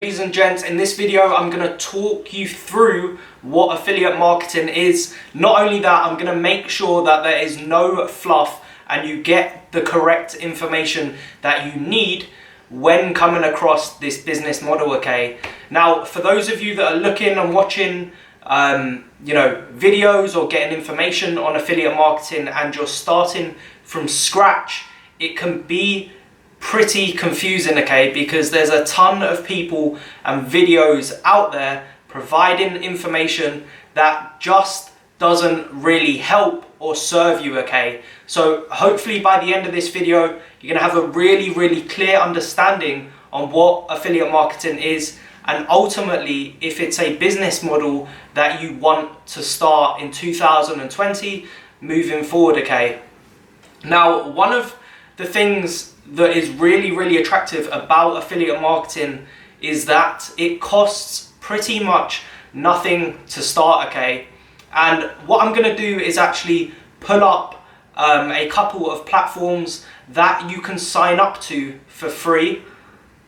Ladies and gents, in this video I'm going to talk you through what affiliate marketing is. Not only that, I'm going to make sure that there is no fluff and you get the correct information that you need when coming across this business model, okay? Now, for those of you that are looking and watching videos or getting information on affiliate marketing and you're starting from scratch, it can be pretty confusing, okay, because there's a ton of people and videos out there providing information that just doesn't really help or serve you, okay? So hopefully by the end of this video you're gonna have a really clear understanding on what affiliate marketing is, and ultimately if it's a business model that you want to start in 2020 moving forward, okay? Now, one of the things that is really attractive about affiliate marketing is that it costs pretty much nothing to start, okay? And what I'm gonna do is actually pull up a couple of platforms that you can sign up to for free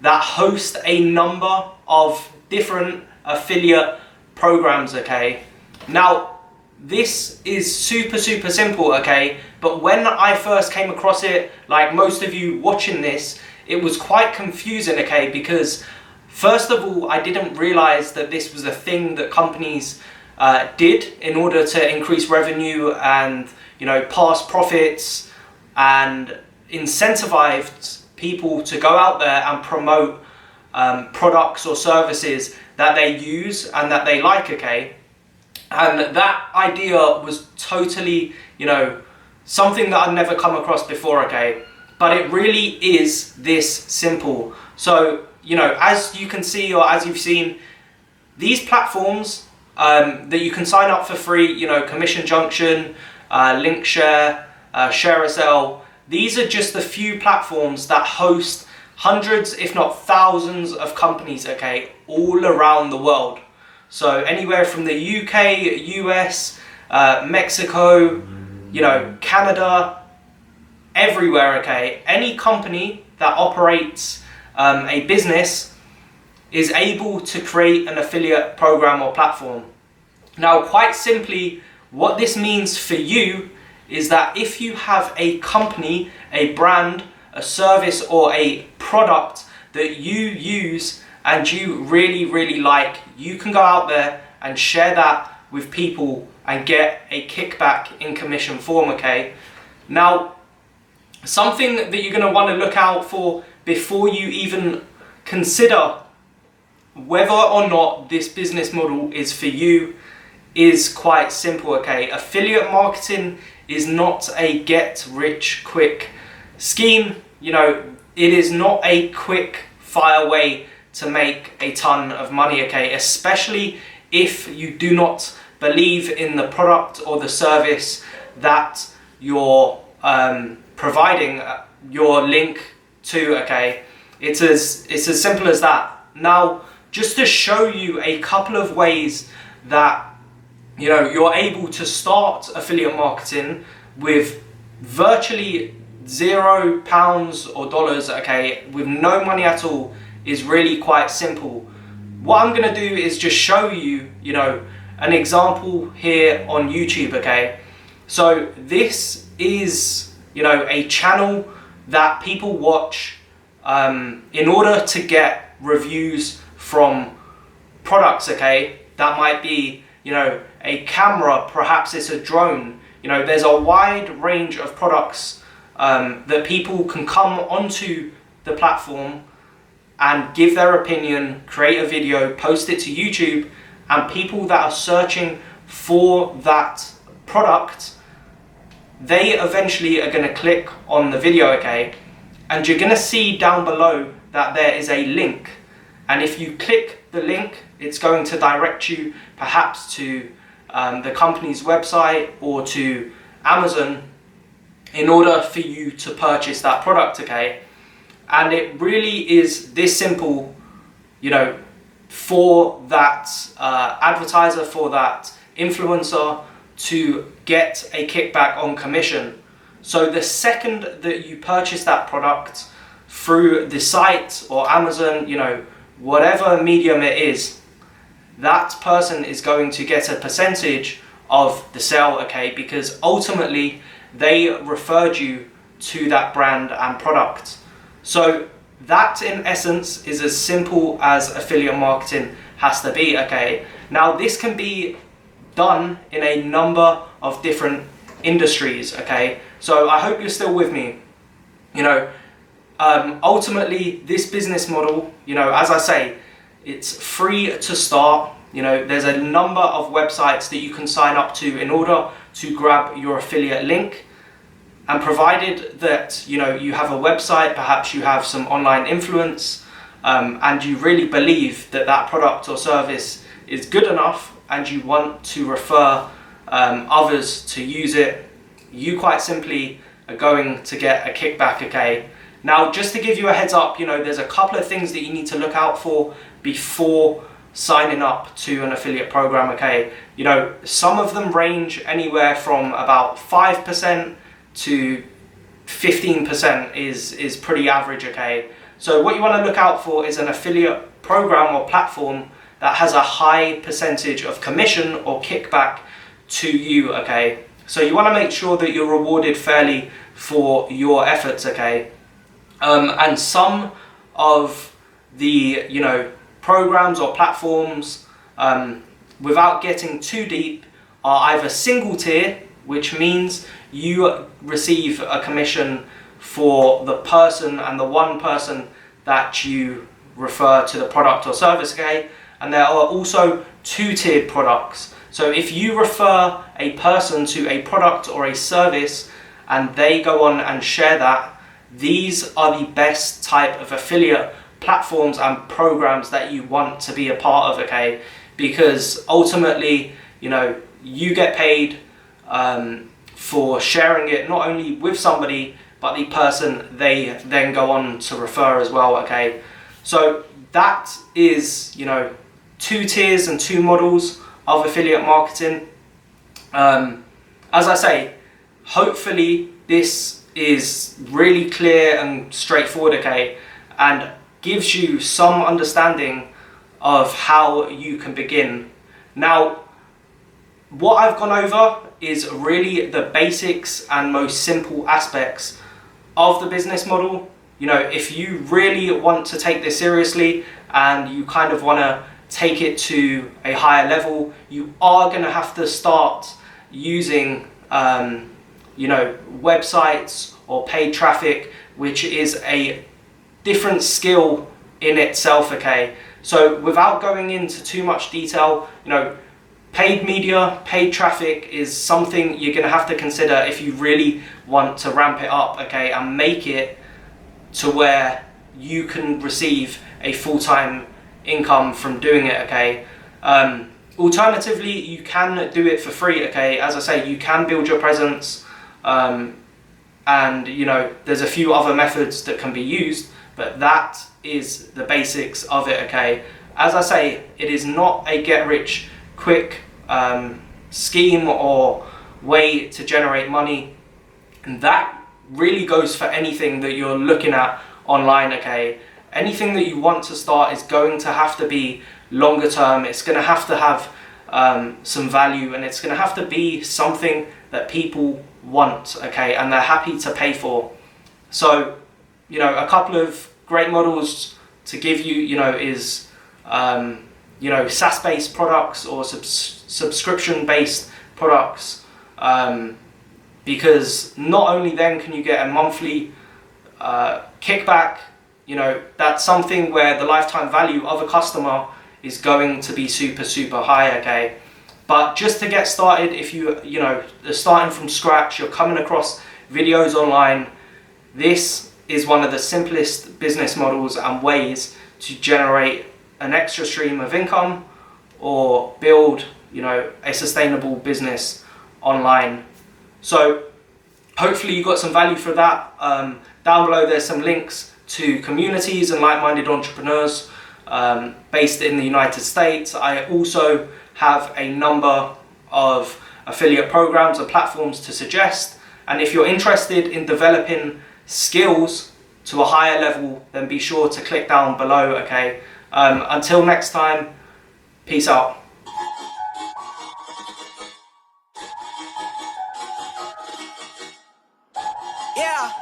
that host a number of different affiliate programs, okay? Now, this is super simple, okay? But when I first came across it, like most of you watching this, it was quite confusing, okay? Because first of all, I didn't realize that this was a thing that companies did in order to increase revenue and, pass profits and incentivize people to go out there and promote products or services that they use and that they like, okay? And that idea was totally, something that I'd never come across before, okay? But it really is this simple. So, as you can see, or as you've seen, these platforms that you can sign up for free, Commission Junction, Link Share, ShareASale, these are just a few platforms that host hundreds, if not thousands of companies, okay, all around the world. So anywhere from the UK, US, Mexico, Canada, everywhere, okay? Any company that operates a business is able to create an affiliate program or platform. Now, quite simply, what this means for you is that if you have a company, a brand, a service, or a product that you use and you really like, you can go out there and share that with people and get a kickback in commission form, okay? Now, something that you're going to want to look out for before you even consider whether or not this business model is for you is quite simple, okay? Affiliate marketing is not a get-rich-quick scheme. It is not a quick fire way to make a ton of money, okay? Especially if you do not believe in the product or the service that you're providing your link to, okay? It's as simple as that. Now, just to show you a couple of ways that you're able to start affiliate marketing with virtually £0 or dollars, okay, with no money at all, is really quite simple. What I'm going to do is just show you, an example here on YouTube, okay? So this is, a channel that people watch in order to get reviews from products, okay? That might be, a camera, perhaps it's a drone. There's a wide range of products that people can come onto the platform and give their opinion, create a video, post it to YouTube, and people that are searching for that product, they eventually are going to click on the video, okay? And you're going to see down below that there is a link. And if you click the link, it's going to direct you perhaps to the company's website or to Amazon in order for you to purchase that product, okay? And it really is this simple, for that advertiser, for that influencer to get a kickback on commission. So the second that you purchase that product through the site or Amazon, whatever medium it is, that person is going to get a percentage of the sale, okay, because ultimately they referred you to that brand and product. So that in essence is as simple as affiliate marketing has to be, okay. Now this can be done in a number of different industries, okay. So I hope you're still with me. You know, ultimately this business model, you know, as I say, it's free to start. You know, there's a number of websites that you can sign up to in order to grab your affiliate link. And provided that, you know, you have a website, perhaps you have some online influence, and you really believe that that product or service is good enough and you want to refer others to use it, you quite simply are going to get a kickback, okay? Now, just to give you a heads up, you know, there's a couple of things that you need to look out for before signing up to an affiliate program, okay? You know, some of them range anywhere from about 5% to 15% is pretty average, okay? So what you want to look out for is an affiliate program or platform that has a high percentage of commission or kickback to you, okay? So you want to make sure that you're rewarded fairly for your efforts, okay? And some of the, you know, programs or platforms, without getting too deep, are either single tier, which means you receive a commission for the person and the one person that you refer to the product or service, okay? And there are also two-tiered products. So if you refer a person to a product or a service and they go on and share that, these are the best type of affiliate platforms and programs that you want to be a part of, okay? Because ultimately, you know, you get paid for sharing it not only with somebody, but the person they then go on to refer as well, okay? So that is, you know, two tiers and two models of affiliate marketing. As I say, hopefully this is really clear and straightforward, okay? And gives you some understanding of how you can begin. Now, what I've gone over is really the basics and most simple aspects of the business model. You know, if you really want to take this seriously and you kind of want to take it to a higher level, you are going to have to start using, you know, websites or paid traffic, which is a different skill in itself, okay? So without going into too much detail, you know, paid media, paid traffic is something you're going to have to consider if you really want to ramp it up, okay, and make it to where you can receive a full-time income from doing it, okay? Alternatively, you can do it for free, okay? As I say, you can build your presence, and you know, there's a few other methods that can be used, but that is the basics of it, okay? As I say, it is not a get-rich-quick scheme or way to generate money, and that really goes for anything that you're looking at online, okay? Anything that you want to start is going to have to be longer term. It's going to have some value, and it's going to have to be something that people want, okay, and they're happy to pay for. So, you know, a couple of great models to give you, you know, is you know, SaaS-based products or subscription-based products, because not only then can you get a monthly kickback, you know, that's something where the lifetime value of a customer is going to be super high, okay? But just to get started, if you know, starting from scratch, you're coming across videos online, this is one of the simplest business models and ways to generate an extra stream of income or build, you know, a sustainable business online. So hopefully you got some value for that. Down below there's some links to communities and like-minded entrepreneurs based in the United States. I also have a number of affiliate programs and platforms to suggest, and if you're interested in developing skills to a higher level, then be sure to click down below, okay? Until next time, peace out. Yeah.